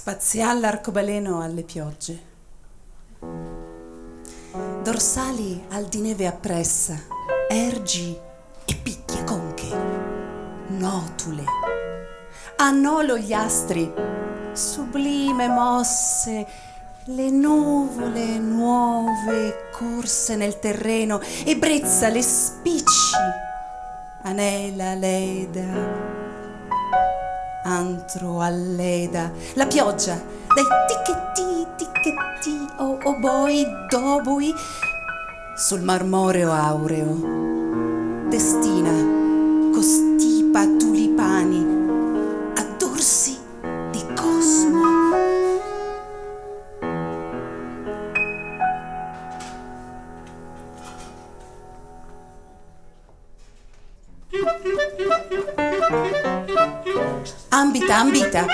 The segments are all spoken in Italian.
Spazial l'arcobaleno alle piogge, dorsali al di neve appressa, ergi e picchie conche, notule, a nolo gli astri, sublime mosse, le nuvole nuove corse nel terreno, ebbrezza le spicci, anela leda, antro all'eda, la pioggia dai ticchetti oboi d'oboi sul marmoreo aureo destina costipa tulipani a dorsi di cosmo. Ambita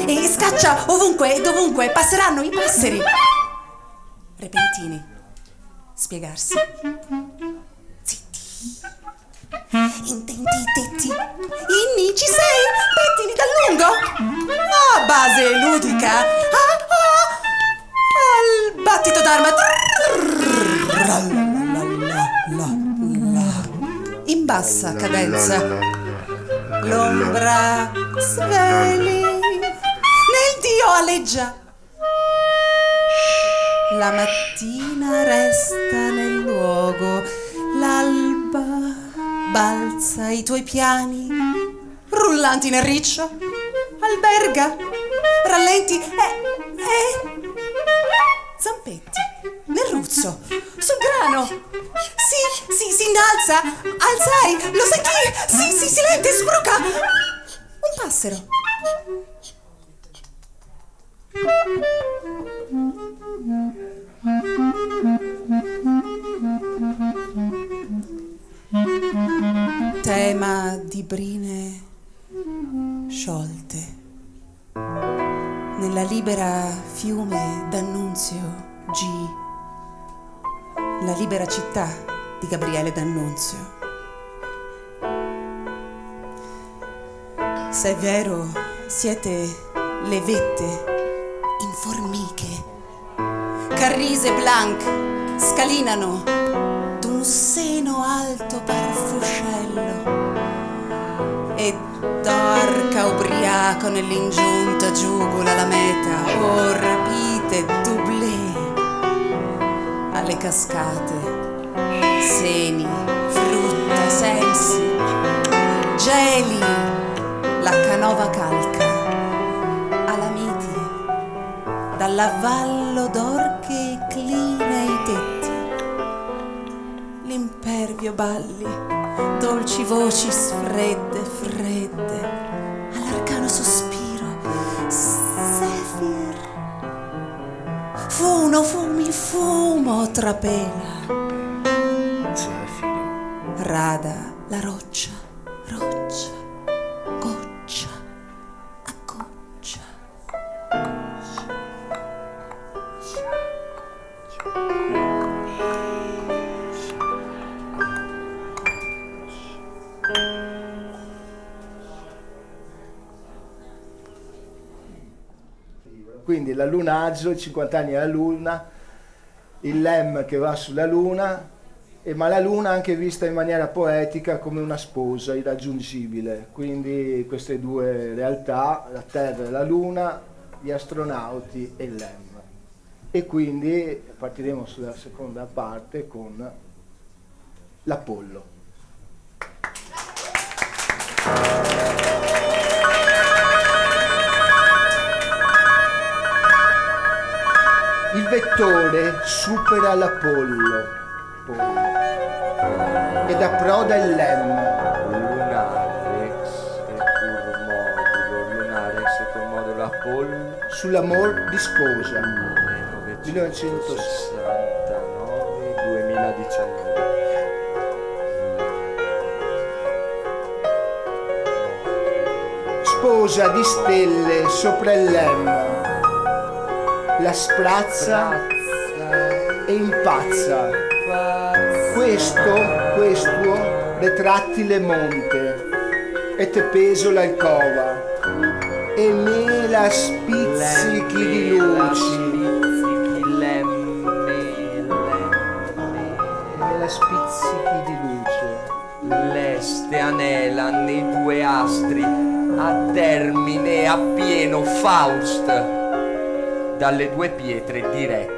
e scaccia ovunque e dovunque, passeranno i passeri. Repentini, spiegarsi. Zitti, intenditetti. Inni, ci sei? Pettini dal lungo? Ah, base ludica. Al battito d'arma. In bassa cadenza. L'ombra sveli, nel Dio aleggia. La mattina resta nel luogo, l'alba balza i tuoi piani, rullanti nel riccio, alberga, rallenti zampetti, nel ruzzo, sul grano. Si innalza, alzai, lo sai chi? Si silente, sbruca. Un passero. Tema di brine sciolte. Nella libera fiume d'Annunzio G. La libera città di Gabriele D'Annunzio. Se è vero, siete le vette in formiche, Carrise Blanc scalinano d'un seno alto per fuscello e d'arca ubriaco nell'ingiunta giugula la meta, o rapite doublé alle cascate, seni, frutta, sensi, geli, la canova calca, alamiti, dall'avvallo d'orche incline i tetti, l'impervio balli, dolci voci fredde, all'arcano sospiro, zefir, fumo trapela, rada la roccia, goccia a goccia. Quindi l'allunaggio, i 50 anni alla luna, il LEM che va sulla luna, ma la luna anche vista in maniera poetica come una sposa irraggiungibile. Quindi queste due realtà, la Terra e la luna, gli astronauti e il LEM. E quindi partiremo sulla seconda parte con l'Apollo. Il vettore supera l'Apollo ed approda il LEM. Lunarex e pur modulo, Lunarex e pur modulo Apollo. Sull'amor di sposa. 1969-2019. Sposa di stelle sopra il LEM. La sprazza e impazza. Questo retrattile monte e te peso l'alcova e me la spizzica spizzichi di luci, nella spizzichi di luce. L'este anela nei due astri, a termine appieno Faust, dalle due pietre dirette.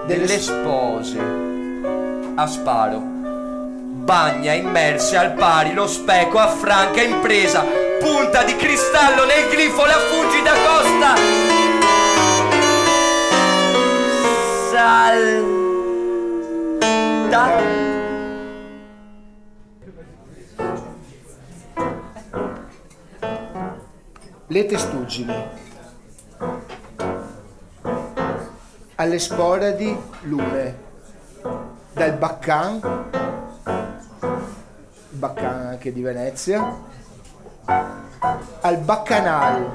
Delle spose a sparo, bagna immerse al pari, lo speco affranca impresa, punta di cristallo nel glifo la fuggida costa. Salta. Le testuggini. Alle sporadi lune, dal Baccan anche di Venezia, al Baccanale,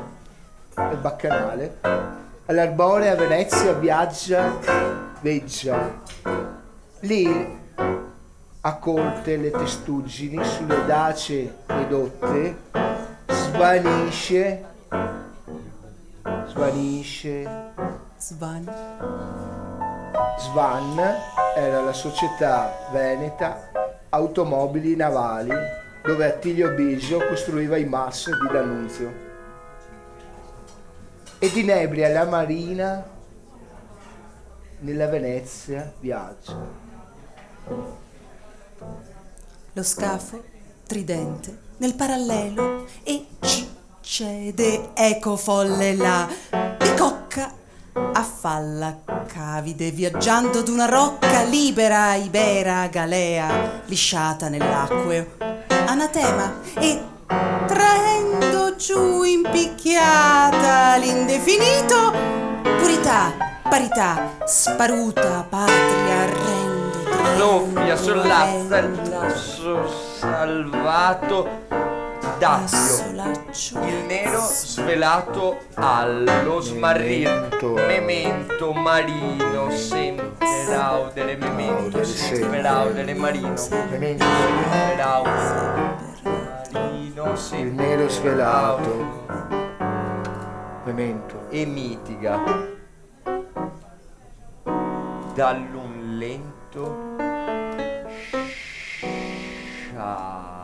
all'arborea Venezia veggia. Lì a corte le testuggini sulle dace ridotte svanisce. Svan era la società veneta automobili navali dove Attilio Bisio costruiva i MAS di D'Annunzio. Ed inebria la marina nella Venezia viaggia. Lo scafo, tridente, nel parallelo e ci cede, eco folle là, bicocca a falla cavide, viaggiando d'una rocca libera, ibera, galea, lisciata nell'acqueo, anatema, e traendo giù impicchiata l'indefinito, purità, parità, sparuta, patria, rendo, Soffia, sollazza il tasso salvato d'Appio, il nero svelato allo smarrito, memento marino, sempre raudere, memento, sempre raudere marino, memento, sempre raudere marino, Il sempre nero svelato, memento. e mitiga dall'un lento sciapo.